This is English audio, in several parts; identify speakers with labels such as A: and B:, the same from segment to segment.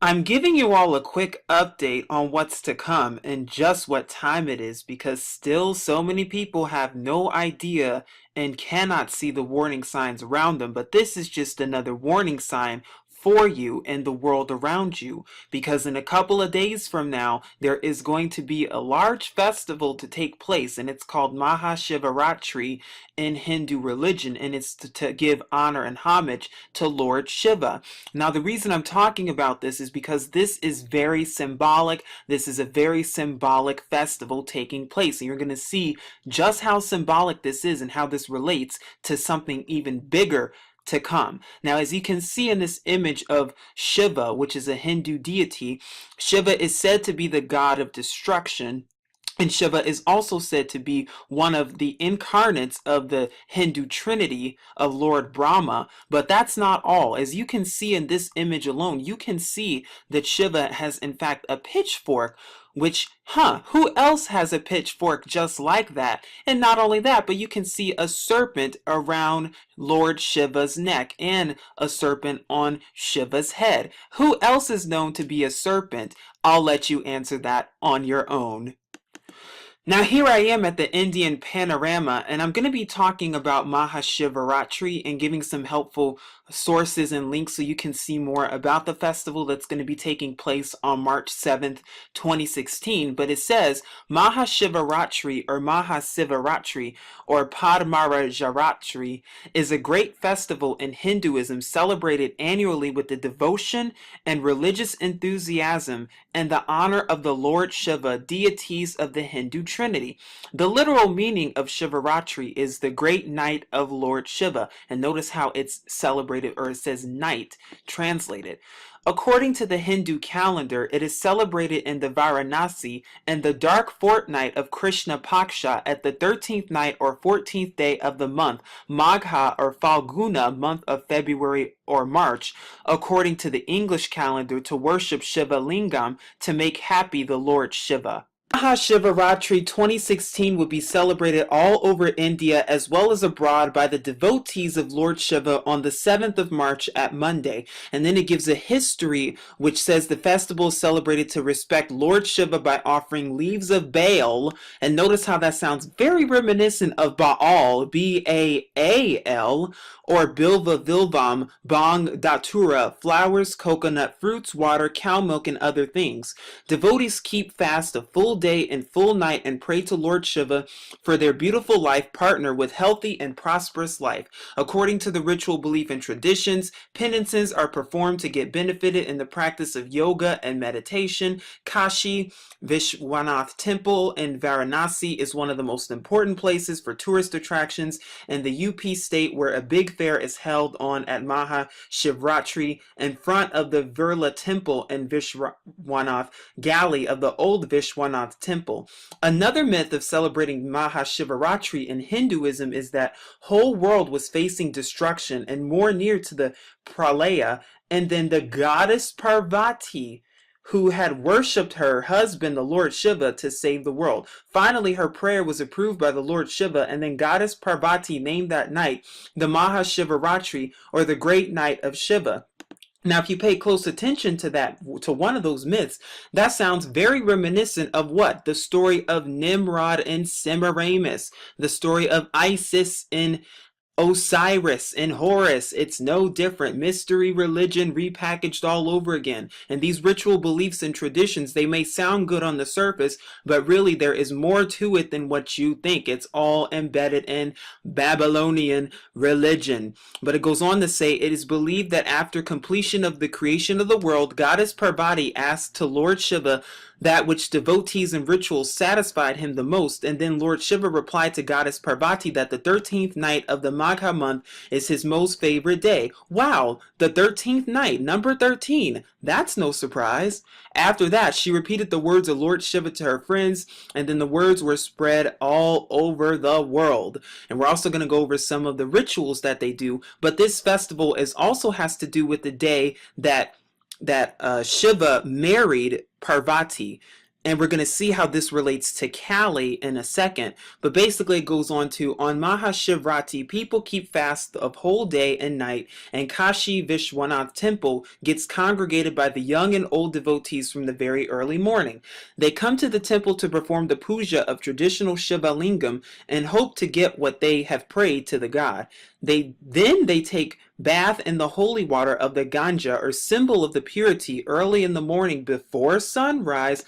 A: I'm giving you all a quick update on what's to come and just what time it is because still so many people have no idea and cannot see the warning signs around them. But this is just another warning sign for you and the world around you, because in a couple of days from now there is going to be a large festival to take place, and it's called Mahashivaratri in Hindu religion, and it's to give honor and homage to Lord Shiva. Now, the reason I'm talking about this is because this is very symbolic. This is a very symbolic festival taking place, and you're going to see just how symbolic this is and how this relates to something even bigger to come. Now, as you can see in this image of Shiva, which is a Hindu deity, Shiva is said to be the god of destruction. And Shiva is also said to be one of the incarnates of the Hindu trinity of Lord Brahma. But that's not all. As you can see in this image alone, you can see that Shiva has in fact a pitchfork, which, who else has a pitchfork just like that? And not only that, but you can see a serpent around Lord Shiva's neck and a serpent on Shiva's head. Who else is known to be a serpent? I'll let you answer that on your own. Now here I am at the Indian panorama, and I'm going to be talking about Mahashivaratri and giving some helpful sources and links so you can see more about the festival that's going to be taking place on March 7th, 2016. But it says Mahashivaratri or Mahasivaratri or Padmarajaratri is a great festival in Hinduism celebrated annually with the devotion and religious enthusiasm and the honor of the Lord Shiva, deities of the Hindu Trinity. The literal meaning of Shivaratri is the great night of Lord Shiva. And notice how it's celebrated, or it says night translated. According to the Hindu calendar, it is celebrated in the Varanasi and the dark fortnight of Krishna Paksha at the 13th night or 14th day of the month, Magha or Falguna, month of February or March, according to the English calendar, to worship Shiva Lingam, to make happy the Lord Shiva. Mahashivaratri 2016 will be celebrated all over India as well as abroad by the devotees of Lord Shiva on the 7th of March at Monday. And then it gives a history which says the festival is celebrated to respect Lord Shiva by offering leaves of Baal. And notice how that sounds very reminiscent of Baal, B-A-A-L, or Bilva Vilvam, Bang Datura, flowers, coconut fruits, water, cow milk, and other things. Devotees keep fast a full day and full night and pray to Lord Shiva for their beautiful life partner with healthy and prosperous life. According to the ritual belief and traditions, penances are performed to get benefited in the practice of yoga and meditation. Kashi Vishwanath Temple in Varanasi is one of the most important places for tourist attractions in the UP state, where a big fair is held on at Mahashivratri in front of the Virla Temple in Vishwanath Galley of the old Vishwanath Temple. Another myth of celebrating Mahashivaratri in Hinduism is that whole world was facing destruction and more near to the Pralaya, and then the goddess Parvati, who had worshipped her husband, the Lord Shiva, to save the world. Finally, her prayer was approved by the Lord Shiva, and then goddess Parvati named that night the Mahashivaratri, or the Great Night of Shiva. Now, if you pay close attention to that, to one of those myths, that sounds very reminiscent of what? The story of Nimrod and Semiramis, the story of Isis and Osiris and Horus. It's no different. Mystery religion repackaged all over again. And these ritual beliefs and traditions, they may sound good on the surface, but really there is more to it than what you think. It's all embedded in Babylonian religion. But it goes on to say, it is believed that after completion of the creation of the world, goddess Parvati asked to Lord Shiva that which devotees and rituals satisfied him the most, and then Lord Shiva replied to goddess Parvati that the 13th night of the Magha month is his most favorite day. Wow, the 13th night, number 13. That's no surprise. After that, she repeated the words of Lord Shiva to her friends, and then the words were spread all over the world. And we're also going to go over some of the rituals that they do, but this festival also has to do with the day that Shiva married Parvati. And we're going to see how this relates to Kali in a second. But basically, it goes on to on Mahashivratri, people keep fast of whole day and night, and Kashi Vishwanath temple gets congregated by the young and old devotees from the very early morning. They come to the temple to perform the puja of traditional Shiva Lingam and hope to get what they have prayed to the god. They take bath in the holy water of the Ganga, or symbol of the purity, early in the morning before sunrise.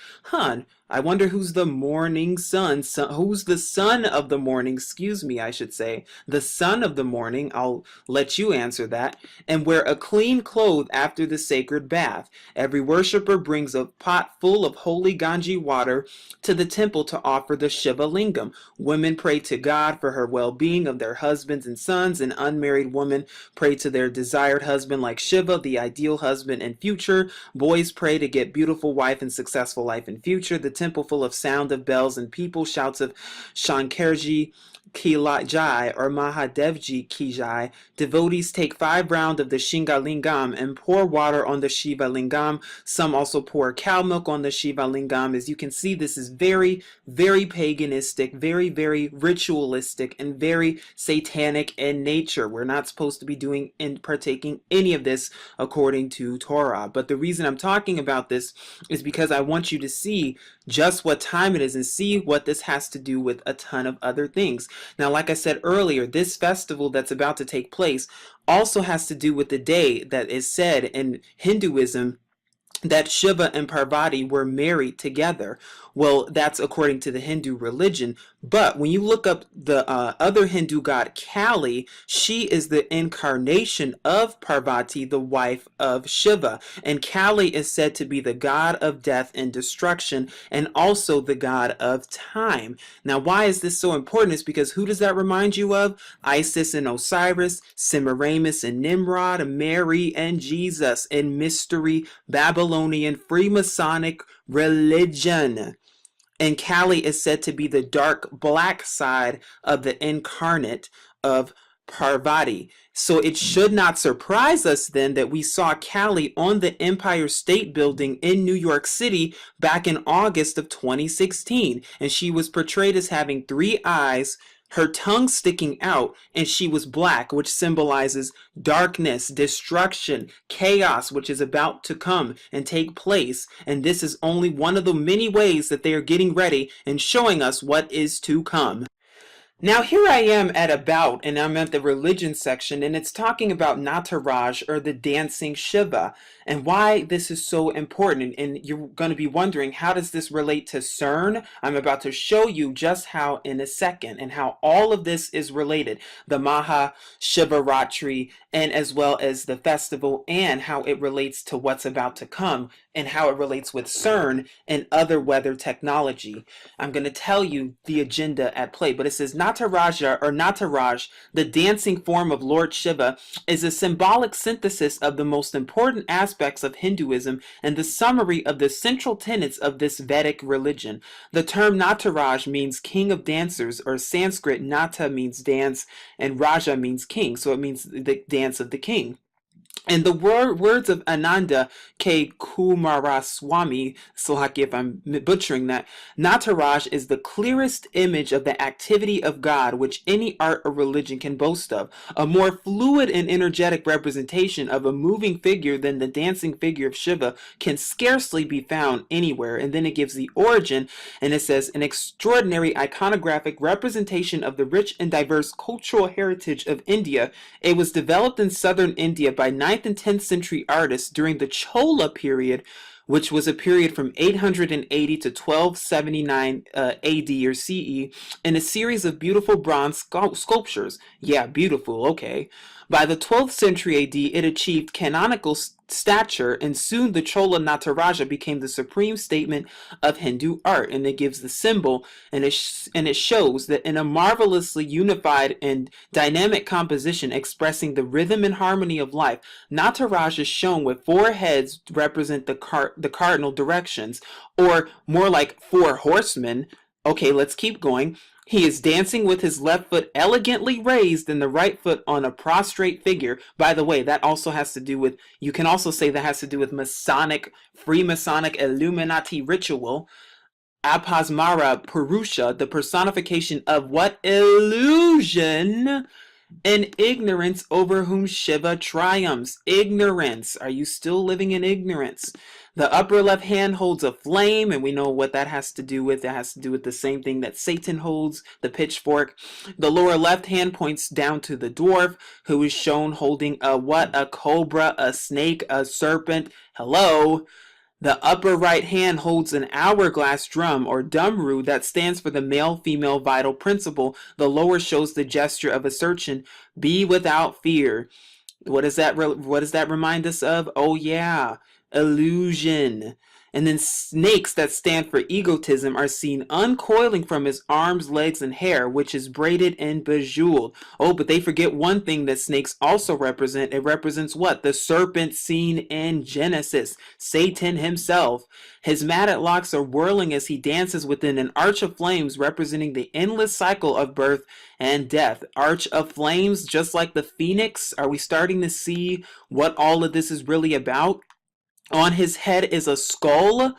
A: I wonder who's the morning sun. Who's the son of the morning? Excuse me, I should say. The son of the morning. I'll let you answer that. And wear a clean cloth after the sacred bath. Every worshiper brings a pot full of holy Ganji water to the temple to offer the Shiva Lingam. Women pray to God for her well-being of their husbands and sons, and unmarried women pray to their desired husband like Shiva, the ideal husband and future. Boys pray to get beautiful wife and successful life in future. The temple full of sound of bells and people, shouts of Shankarji Ki Jai or Mahadevji Ki Jai. Devotees take 5 rounds of the Shinga Lingam and pour water on the Shiva Lingam. Some also pour cow milk on the Shiva Lingam. As you can see, this is very, very paganistic, very, very ritualistic, and very satanic in nature. We're not supposed to be doing and partaking any of this according to Torah. But the reason I'm talking about this is because I want you to see just what time it is and see what this has to do with a ton of other things. Now, like I said earlier, this festival that's about to take place also has to do with the day that is said in Hinduism that Shiva and Parvati were married together. Well, that's according to the Hindu religion. But when you look up the other Hindu god Kali, she is the incarnation of Parvati, the wife of Shiva. And Kali is said to be the god of death and destruction, and also the god of time. Now, why is this so important? Is because who does that remind you of? Isis and Osiris, Semiramis and Nimrod, Mary and Jesus, and mystery Babylonian Freemasonic religion. And Kali is said to be the dark black side of the incarnate of Parvati. So it should not surprise us then that we saw Kali on the Empire State Building in New York City back in August of 2016. And she was portrayed as having 3 eyes, her tongue sticking out, and she was black, which symbolizes darkness, destruction, chaos, which is about to come and take place. And this is only one of the many ways that they are getting ready and showing us what is to come. Now here I am at About, and I'm at the religion section, and it's talking about Nataraj, or the dancing Shiva, and why this is so important. And you're going to be wondering, how does this relate to CERN? I'm about to show you just how in a second, and how all of this is related. The Maha Shivaratri, and as well as the festival, and how it relates to what's about to come, and how it relates with CERN and other weather technology. I'm going to tell you the agenda at play, but it says Nataraja, or Nataraj, the dancing form of Lord Shiva, is a symbolic synthesis of the most important aspects of Hinduism and the summary of the central tenets of this Vedic religion. The term Nataraj means king of dancers, or Sanskrit Nata means dance and Raja means king, so it means the dance of the king. In the words of Ananda K. Kumaraswamy, Slaki if I'm butchering that, Nataraj is the clearest image of the activity of God which any art or religion can boast of. A more fluid and energetic representation of a moving figure than the dancing figure of Shiva can scarcely be found anywhere. And then it gives the origin, and it says, an extraordinary iconographic representation of the rich and diverse cultural heritage of India. It was developed in southern India by 9th and 10th century artists during the Chola period, which was a period from 880 to 1279 AD or CE, in a series of beautiful bronze sculptures. Yeah, beautiful, okay. By the 12th century AD, it achieved canonical stature, and soon the Chola Nataraja became the supreme statement of Hindu art. And it gives the symbol, and it shows that in a marvelously unified and dynamic composition expressing the rhythm and harmony of life, Nataraj is shown with 4 heads represent the cardinal directions, or more like 4 horsemen. Okay, let's keep going. He is dancing with his left foot elegantly raised and the right foot on a prostrate figure. By the way, that also has to do with, you can also say that has to do with Masonic, Freemasonic Illuminati ritual. Apasmara Purusha, the personification of what? Illusion and ignorance, over whom Shiva triumphs. Ignorance. Are you still living in ignorance? The upper left hand holds a flame, and we know what that has to do with. It has to do with the same thing that Satan holds, the pitchfork. The lower left hand points down to the dwarf, who is shown holding a what? A cobra, a snake, a serpent. Hello. The upper right hand holds an hourglass drum or dumru that stands for the male-female vital principle. The lower shows the gesture of assertion, be without fear. What does that remind us of? Oh yeah, illusion. And then snakes that stand for egotism are seen uncoiling from his arms, legs, and hair, which is braided and bejeweled. Oh, but they forget one thing that snakes also represent. It represents what? The serpent seen in Genesis, Satan himself. His matted locks are whirling as he dances within an arch of flames, representing the endless cycle of birth and death. Arch of flames, just like the phoenix. Are we starting to see what all of this is really about? On his head is a skull,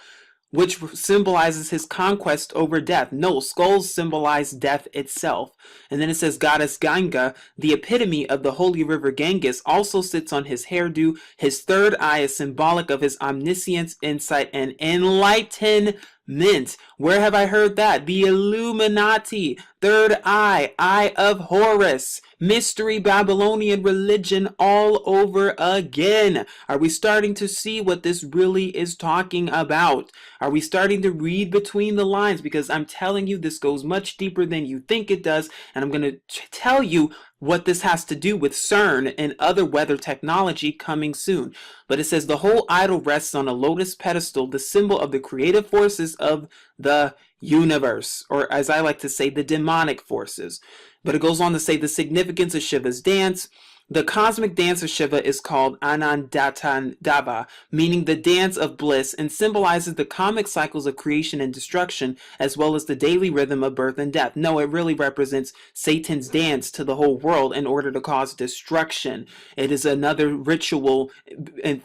A: which symbolizes his conquest over death. No, skulls symbolize death itself. And then it says Goddess Ganga, the epitome of the holy river Ganges, also sits on his hairdo. His third eye is symbolic of his omniscience, insight, and enlightenment. Where have I heard that? The Illuminati. Third eye, eye of Horus. Mystery Babylonian religion all over again. Are we starting to see what this really is talking about? Are we starting to read between the lines? Because I'm telling you, this goes much deeper than you think it does. And I'm going to tell you what this has to do with CERN and other weather technology coming soon. But it says the whole idol rests on a lotus pedestal, the symbol of the creative forces of the universe, or as I like to say, the demonic forces. But it goes on to say the significance of Shiva's dance. The cosmic dance of Shiva is called Anandatandava, meaning the dance of bliss, and symbolizes the karmic cycles of creation and destruction, as well as the daily rhythm of birth and death. No, it really represents Satan's dance to the whole world in order to cause destruction. It is another ritual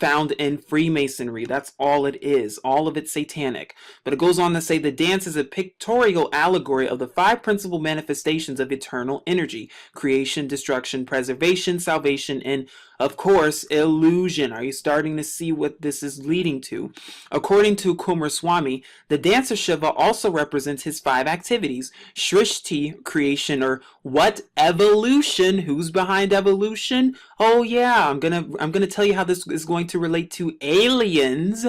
A: found in Freemasonry. That's all it is. All of it satanic. But it goes on to say the dance is a pictorial allegory of the five principal manifestations of eternal energy: creation, destruction, preservation, salvation, and of course illusion. Are you starting to see what this is leading to? According to Kumaraswamy, the dance of Shiva also represents his five activities: Shrishti, creation, or what? Evolution. Who's behind evolution? Oh yeah, I'm gonna tell you how this is going to relate to aliens.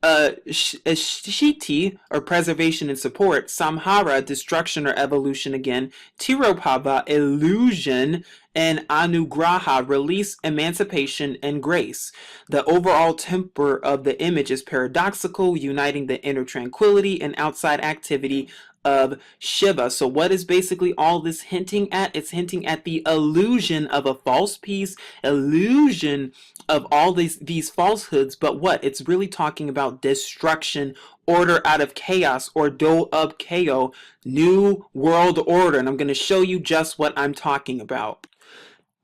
A: Shiti, or preservation and support; Samhara, destruction or evolution again; Tirobhava, illusion; and Anugraha, release, emancipation, and grace. The overall temper of the image is paradoxical, uniting the inner tranquility and outside activity of Shiva. So what is basically all this hinting at? It's hinting at the illusion of a false peace, illusion of all these falsehoods, but what? It's really talking about destruction, order out of chaos, or do of chaos, new world order. And I'm going to show you just what I'm talking about.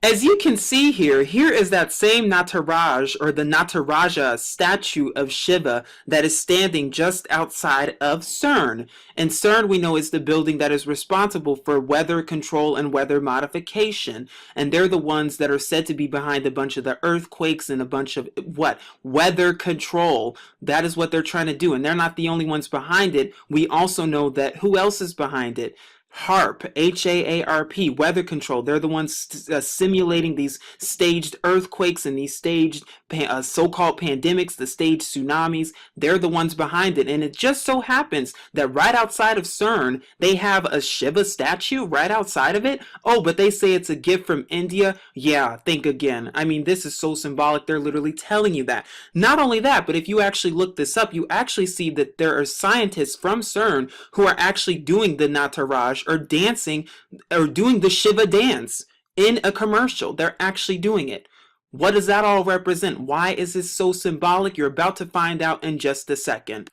A: As you can see here, here is that same Nataraj, or the Nataraja statue of Shiva that is standing just outside of CERN. And CERN, we know, is the building that is responsible for weather control and weather modification. And they're the ones that are said to be behind a bunch of the earthquakes and a bunch of what? Weather control. That is what they're trying to do. And they're not the only ones behind it. We also know that who else is behind it? HAARP, H-A-A-R-P, weather control. They're the ones simulating these staged earthquakes and these staged so-called pandemics, the staged tsunamis. They're the ones behind it. And it just so happens that right outside of CERN, they have a Shiva statue right outside of it. Oh, but they say it's a gift from India. Yeah, think again. I mean, this is so symbolic. They're literally telling you that. Not only that, but if you actually look this up, you actually see that there are scientists from CERN who are actually doing the Nataraj, or dancing, or doing the Shiva dance in a commercial. They're actually doing it. What does that all represent? Why is this so symbolic? You're about to find out in just a second.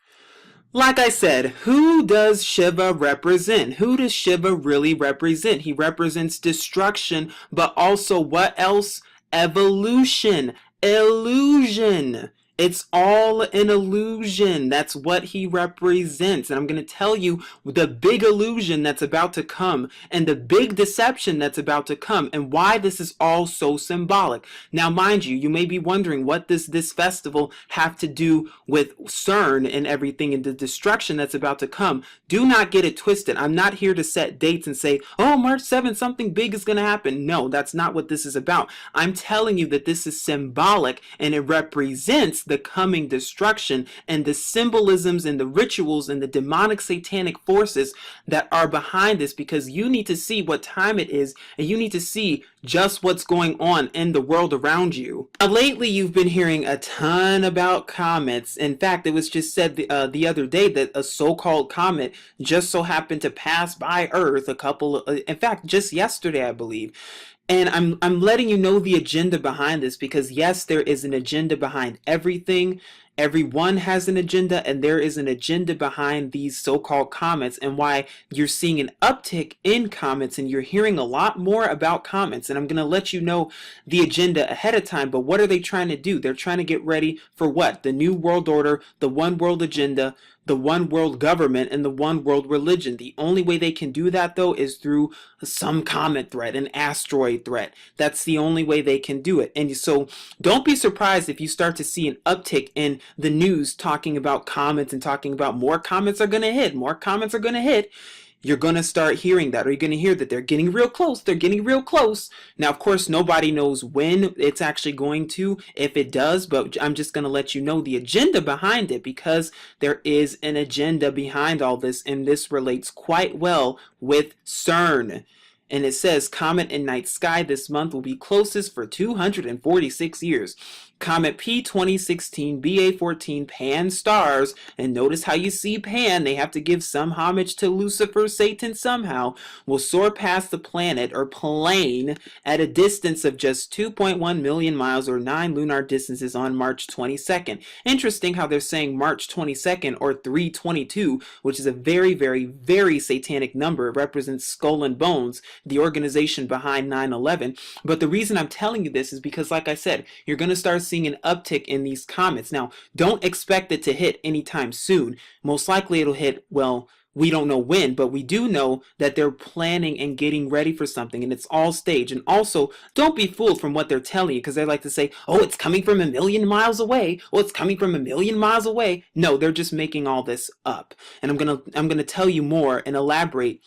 A: Like I said, who does Shiva represent? Who does Shiva really represent? He represents destruction, but also what else? Evolution, illusion. It's all an illusion. That's what he represents. And I'm going to tell you the big illusion that's about to come and the big deception that's about to come and why this is all so symbolic. Now, mind you, you may be wondering what does this festival have to do with CERN and everything and the destruction that's about to come. Do not get it twisted. I'm not here to set dates and say, oh, March 7th, something big is going to happen. No, that's not what this is about. I'm telling you that this is symbolic and it represents the coming destruction and the symbolisms and the rituals and the demonic satanic forces that are behind this, because you need to see what time it is and you need to see just what's going on in the world around you. Now, lately, you've been hearing a ton about comets. In fact, it was just said the other day that a so-called comet just so happened to pass by Earth in fact, just yesterday, I believe. And I'm letting you know the agenda behind this, because yes, there is an agenda behind everything. Everyone has an agenda, and there is an agenda behind these so-called comets, and why you're seeing an uptick in comets and you're hearing a lot more about comets. And I'm going to let you know the agenda ahead of time. But what are they trying to do? They're trying to get ready for what? The New World Order, the One World Agenda, the one world government, and the one world religion. The only way they can do that, though, is through some comet threat, an asteroid threat. That's the only way they can do it. And so don't be surprised if you start to see an uptick in the news talking about comets and talking about more comets are going to hit, more comets are going to hit. You're going to start hearing that, or you're going to hear that they're getting real close. They're getting real close. Now, of course, nobody knows when it's actually going to, if it does, but I'm just going to let you know the agenda behind it, because there is an agenda behind all this, and this relates quite well with CERN. And it says, comet in night sky this month will be closest for 246 years. Comet P2016 BA14 Pan stars, and notice how you see Pan, they have to give some homage to Lucifer, Satan somehow, will soar past the planet or plane at a distance of just 2.1 million miles or 9 lunar distances on March 22nd. Interesting how they're saying March 22nd or 322, which is a very, very, very satanic number. It represents Skull and Bones, the organization behind 9/11. But the reason I'm telling you this is because, like I said, you're going to start seeing an uptick in these comets. Now, don't expect it to hit anytime soon. Most likely it'll hit, well, we don't know when, but we do know that they're planning and getting ready for something, and it's all staged. And also, don't be fooled from what they're telling you, because they like to say, oh, it's coming from a million miles away. Oh, it's coming from a million miles away. No, they're just making all this up. And I'm gonna tell you more and elaborate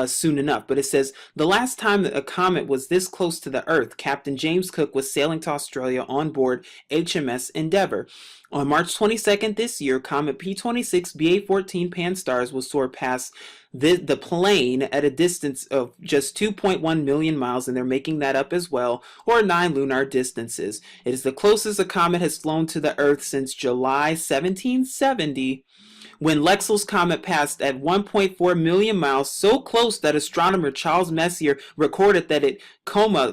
A: soon enough. But it says, the last time that a comet was this close to the Earth, Captain James Cook was sailing to Australia on board HMS Endeavour. On March 22nd this year, Comet P26 BA14 Pan stars will soar past the plane at a distance of just 2.1 million miles, and they're making that up as well, or 9 lunar distances. It is the closest a comet has flown to the Earth since July 1770. When Lexell's comet passed at 1.4 million miles, so close that astronomer Charles Messier recorded that it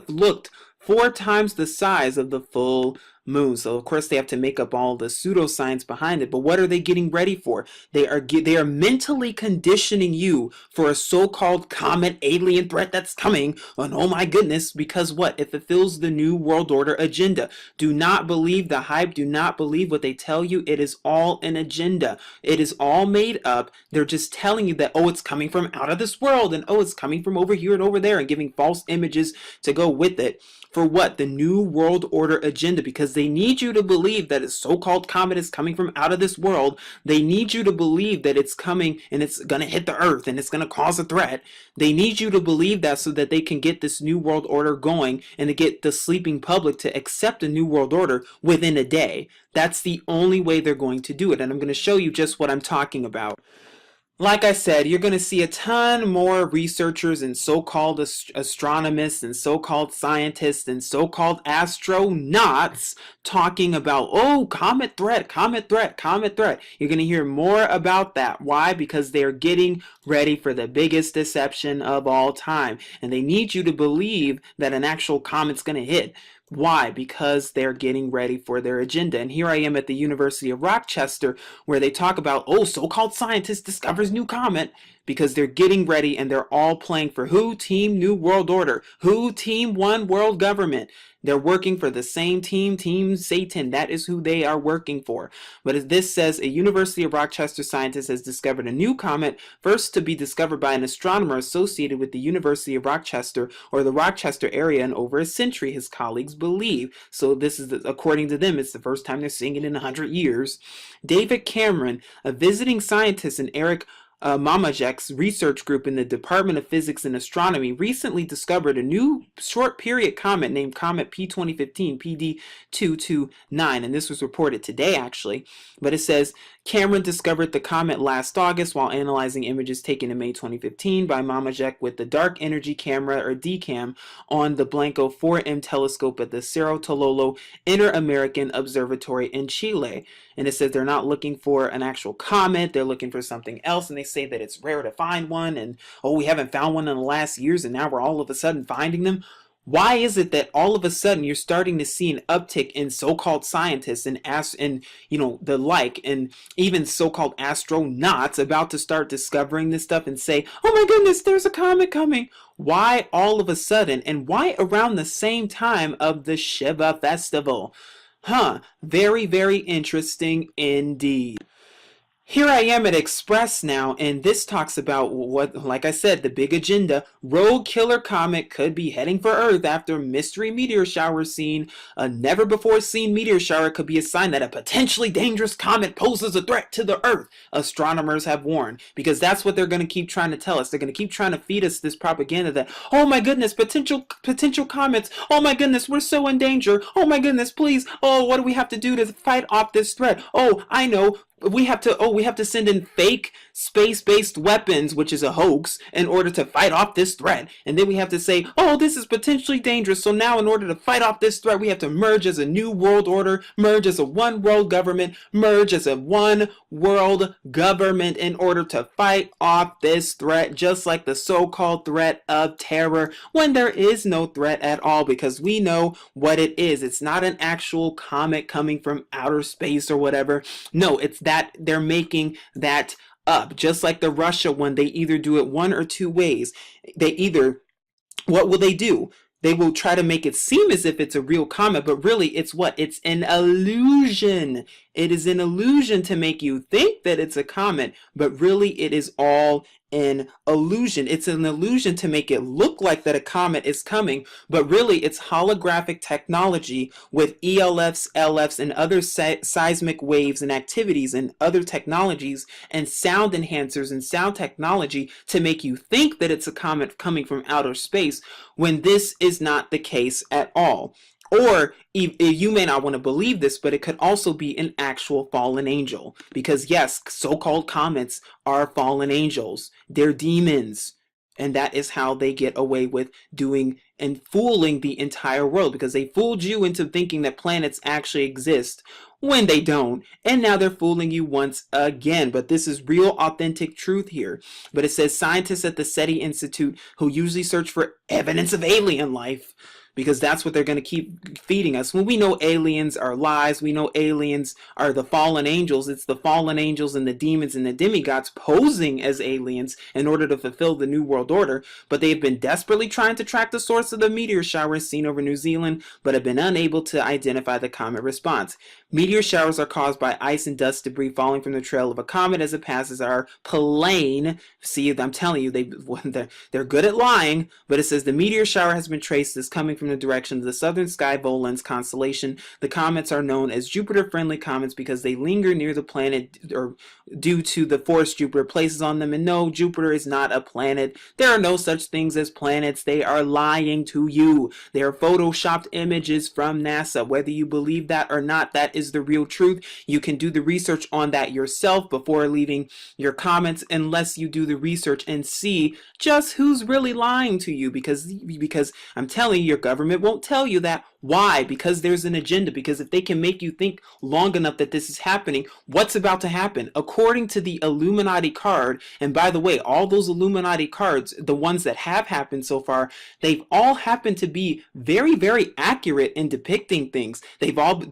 A: looked 4 times the size of the full moon. So of course they have to make up all the pseudoscience behind it. But what are they getting ready for? They are mentally conditioning you for a so-called comet alien threat that's coming. And oh my goodness, because what? It fulfills the New World Order agenda. Do not believe the hype. Do not believe what they tell you. It is all an agenda. It is all made up. They're just telling you that, oh, it's coming from out of this world, and oh, it's coming from over here and over there, and giving false images to go with it. For what? The New World Order agenda, because they need you to believe that a so-called comet is coming from out of this world. They need you to believe that it's coming and it's going to hit the Earth and it's going to cause a threat. They need you to believe that so that they can get this New World Order going and to get the sleeping public to accept a New World Order within a day. That's the only way they're going to do it. And I'm going to show you just what I'm talking about. Like I said, you're going to see a ton more researchers and so-called astronomers and so-called scientists and so-called astronauts talking about, oh, comet threat, comet threat, comet threat. You're going to hear more about that. Why? Because they're getting ready for the biggest deception of all time. And they need you to believe that an actual comet's going to hit. Why? Because they're getting ready for their agenda. And here I am at the University of Rochester, where they talk about, oh, so-called scientist discovers new comet, because they're getting ready and they're all playing for who? Team New World Order. Who? Team One World Government. They're working for the same team, Team Satan. That is who they are working for. But as this says, a University of Rochester scientist has discovered a new comet, first to be discovered by an astronomer associated with the University of Rochester or the Rochester area in over a century, his colleagues believe. So this is, according to them, it's the first time they're seeing it in 100 years. David Cameron, a visiting scientist, and Eric Mamajek's research group in the Department of Physics and Astronomy recently discovered a new short period comet named Comet P2015 PD229, and this was reported today actually. But it says Cameron discovered the comet last August while analyzing images taken in May 2015 by Mamajek with the Dark Energy Camera, or DCAM, on the Blanco 4M telescope at the Cerro Tololo Inter-American Observatory in Chile. And it says they're not looking for an actual comet, they're looking for something else, and they say that it's rare to find one, and oh, we haven't found one in the last years, and now we're all of a sudden finding them. Why is it that all of a sudden you're starting to see an uptick in so-called scientists and the like, and even so-called astronauts about to start discovering this stuff and say, oh my goodness, there's a comet coming? Why all of a sudden, and why around the same time of the Shiva festival? Very, very interesting indeed. Here I am at Express now, and this talks about what, like I said, the big agenda. Rogue killer comet could be heading for Earth after mystery meteor shower seen. A never-before-seen meteor shower could be a sign that a potentially dangerous comet poses a threat to the Earth, astronomers have warned. Because that's what they're going to keep trying to tell us. They're going to keep trying to feed us this propaganda that, oh my goodness, potential comets. Oh my goodness, we're so in danger. Oh my goodness, please. Oh, what do we have to do to fight off this threat? Oh, I know. We have to send in fake space-based weapons, which is a hoax, in order to fight off this threat. And then we have to say, oh, this is potentially dangerous. So now in order to fight off this threat, we have to merge as a new world order, merge as a one world government, merge as a one world government in order to fight off this threat, just like the so-called threat of terror, when there is no threat at all, because we know what it is. It's not an actual comet coming from outer space or whatever. No, it's that they're making that up. Just like the Russia one, they either do it one or two ways. What will they do? They will try to make it seem as if it's a real comet, but really it's what? It's an illusion. It is an illusion to make you think that it's a comet, but really it is all an illusion. It's an illusion to make it look like that a comet is coming, but really it's holographic technology with ELFs, LFs, and other seismic waves and activities and other technologies and sound enhancers and sound technology to make you think that it's a comet coming from outer space, when this is not the case at all. Or you may not want to believe this, but it could also be an actual fallen angel. Because yes, so-called comets are fallen angels. They're demons. And that is how they get away with doing and fooling the entire world. Because they fooled you into thinking that planets actually exist when they don't. And now they're fooling you once again. But this is real, authentic truth here. But it says scientists at the SETI Institute, who usually search for evidence of alien life, because that's what they're going to keep feeding us. When we know aliens are lies, we know aliens are the fallen angels. It's the fallen angels and the demons and the demigods posing as aliens in order to fulfill the New World Order. But they've been desperately trying to track the source of the meteor showers seen over New Zealand, but have been unable to identify the comet response. Meteor showers are caused by ice and dust debris falling from the trail of a comet as it passes our plane. See, I'm telling you, they're good at lying, but it says the meteor shower has been traced as coming from the direction of the southern sky Volans constellation. The comets are known as Jupiter-friendly comets because they linger near the planet, or due to the force Jupiter places on them. And no, Jupiter is not a planet. There are no such things as planets. They are lying to you. They are photoshopped images from NASA. Whether you believe that or not, that is the real truth. You can do the research on that yourself before leaving your comments, unless you do the research and see just who's really lying to you, because I'm telling you, your government won't tell you that. Why? Because there's an agenda. Because if they can make you think long enough that this is happening, what's about to happen? According to the Illuminati card, and by the way, all those Illuminati cards, the ones that have happened so far, they've all happened to be very, very accurate in depicting things.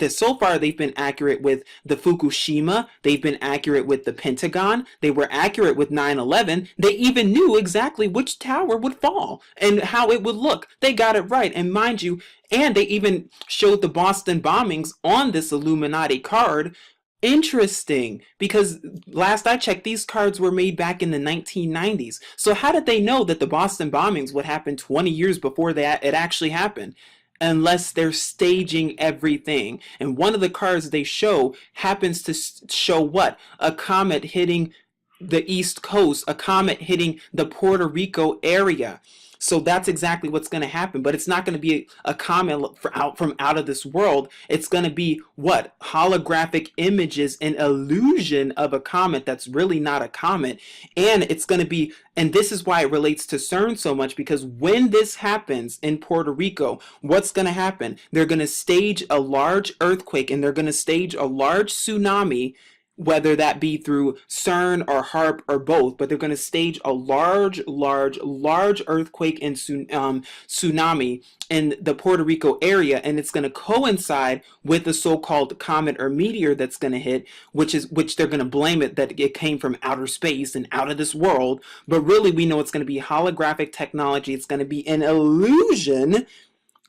A: So far, they've been accurate with the Fukushima. They've been accurate with the Pentagon. They were accurate with 9/11. They even knew exactly which tower would fall and how it would look. They got it right. And mind you, and they even showed the Boston bombings on this Illuminati card. Interesting, because last I checked, these cards were made back in the 1990s. So how did they know that the Boston bombings would happen 20 years before it actually happened? Unless they're staging everything. And one of the cards they show happens to show what? A comet hitting the East Coast, a comet hitting the Puerto Rico area. So that's exactly what's going to happen. But it's not going to be a comet from out of this world. It's going to be what? Holographic images, an illusion of a comet that's really not a comet. And it's going to be, and this is why it relates to CERN so much, because when this happens in Puerto Rico, what's going to happen? They're going to stage a large earthquake and they're going to stage a large tsunami, whether that be through CERN or HARP or both, but they're going to stage a large earthquake and tsunami in the Puerto Rico area, and it's going to coincide with the so-called comet or meteor that's going to hit, which they're going to blame it that it came from outer space and out of this world, but really we know it's going to be holographic technology. It's going to be an illusion,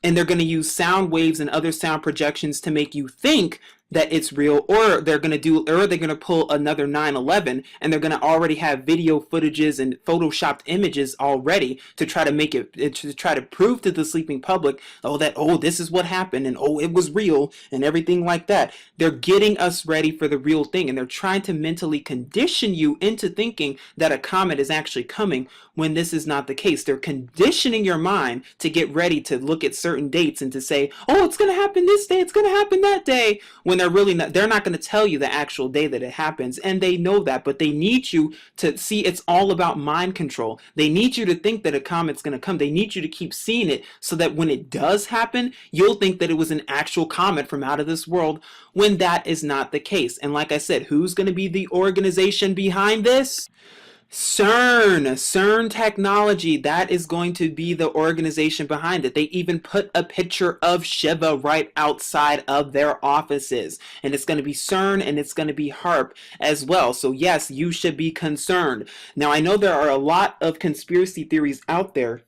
A: and they're going to use sound waves and other sound projections to make you think that it's real, or they're going to pull another 9/11 and they're going to already have video footages and photoshopped images already to try to make it, to try to prove to the sleeping public, this is what happened, and it was real and everything like that. They're getting us ready for the real thing, and they're trying to mentally condition you into thinking that a comet is actually coming when this is not the case. They're conditioning your mind to get ready to look at certain dates and to say, oh, it's going to happen this day, it's going to happen that day, when they're not going to tell you the actual day that it happens, and they know that, but they need you to see it's all about mind control. They need you to think that a comet's going to come. They need you to keep seeing it so that when it does happen, you'll think that it was an actual comet from out of this world, when that is not the case. And like I said, who's going to be the organization behind this? CERN Technology, that is going to be the organization behind it. They even put a picture of Shiva right outside of their offices. And it's going to be CERN and it's going to be HARP as well. So yes, you should be concerned. Now, I know there are a lot of conspiracy theories out there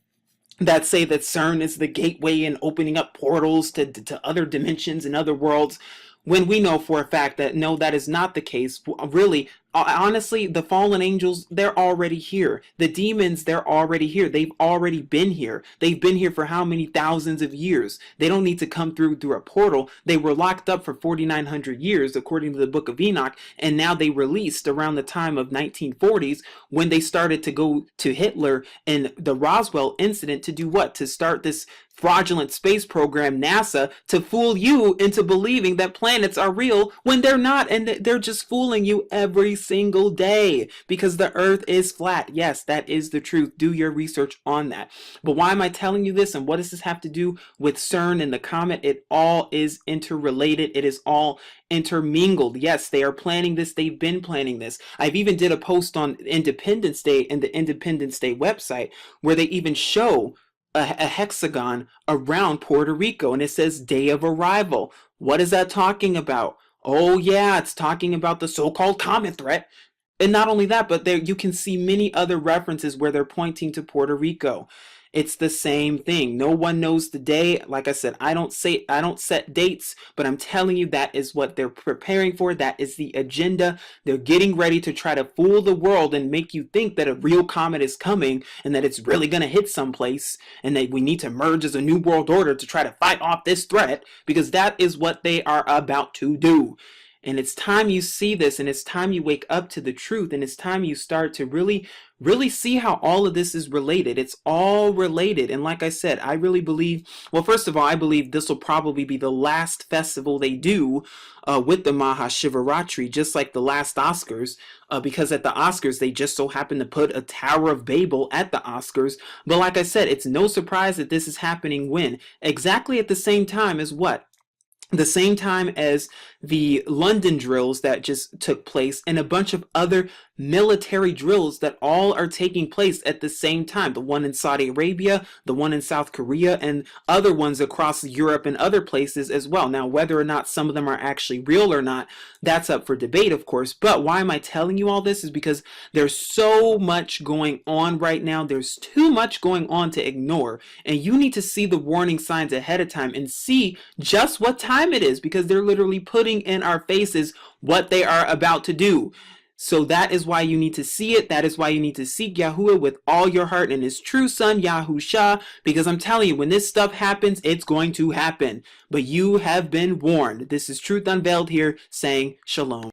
A: that say that CERN is the gateway and opening up portals to other dimensions and other worlds, when we know for a fact that no, that is not the case. Really, honestly, the fallen angels, they're already here. The demons, they're already here. They've already been here. They've been here for how many thousands of years? They don't need to come through a portal. They were locked up for 4,900 years, according to the Book of Enoch, and now they released around the time of 1940s, when they started to go to Hitler and the Roswell incident to do what? To start this fraudulent space program, NASA, to fool you into believing that planets are real when they're not, and they're just fooling you every single day, because the earth is flat. Yes, that is the truth. Do your research on that. But why am I telling you this, and what does this have to do with CERN and the comet? It all is interrelated. It is all intermingled. Yes, they are planning this. They've been planning this. I've even did a post on Independence Day in the Independence Day website where they even show a hexagon around Puerto Rico, and it says day of arrival. What is that talking about? Oh yeah, it's talking about the so-called comet threat. And not only that, but there you can see many other references where they're pointing to Puerto Rico. It's the same thing. No one knows the day. Like I said, I don't set dates, but I'm telling you that is what they're preparing for. That is the agenda. They're getting ready to try to fool the world and make you think that a real comet is coming and that it's really going to hit someplace, and that we need to merge as a new world order to try to fight off this threat, because that is what they are about to do. And it's time you see this, and it's time you wake up to the truth, and it's time you start to really see how all of this is related. It's all related. And like I said, I really believe, well, first of all, I believe this will probably be the last festival they do with the Mahashivaratri, just like the last Oscars, because at the Oscars, they just so happen to put a Tower of Babel at the Oscars. But like I said, it's no surprise that this is happening when? Exactly at the same time as what? The same time as the London drills that just took place and a bunch of other military drills that all are taking place at the same time. The one in Saudi Arabia, the one in South Korea, and other ones across Europe and other places as well. Now, whether or not some of them are actually real or not, that's up for debate, of course. But why am I telling you all this is because there's so much going on right now. There's too much going on to ignore. And you need to see the warning signs ahead of time and see just what time it is, because they're literally putting in our faces what they are about to do. So that is why you need to see it. That is why you need to seek Yahuwah with all your heart and his true son, Yahusha, because I'm telling you, when this stuff happens, it's going to happen. But you have been warned. This is Truth Unveiled here saying shalom.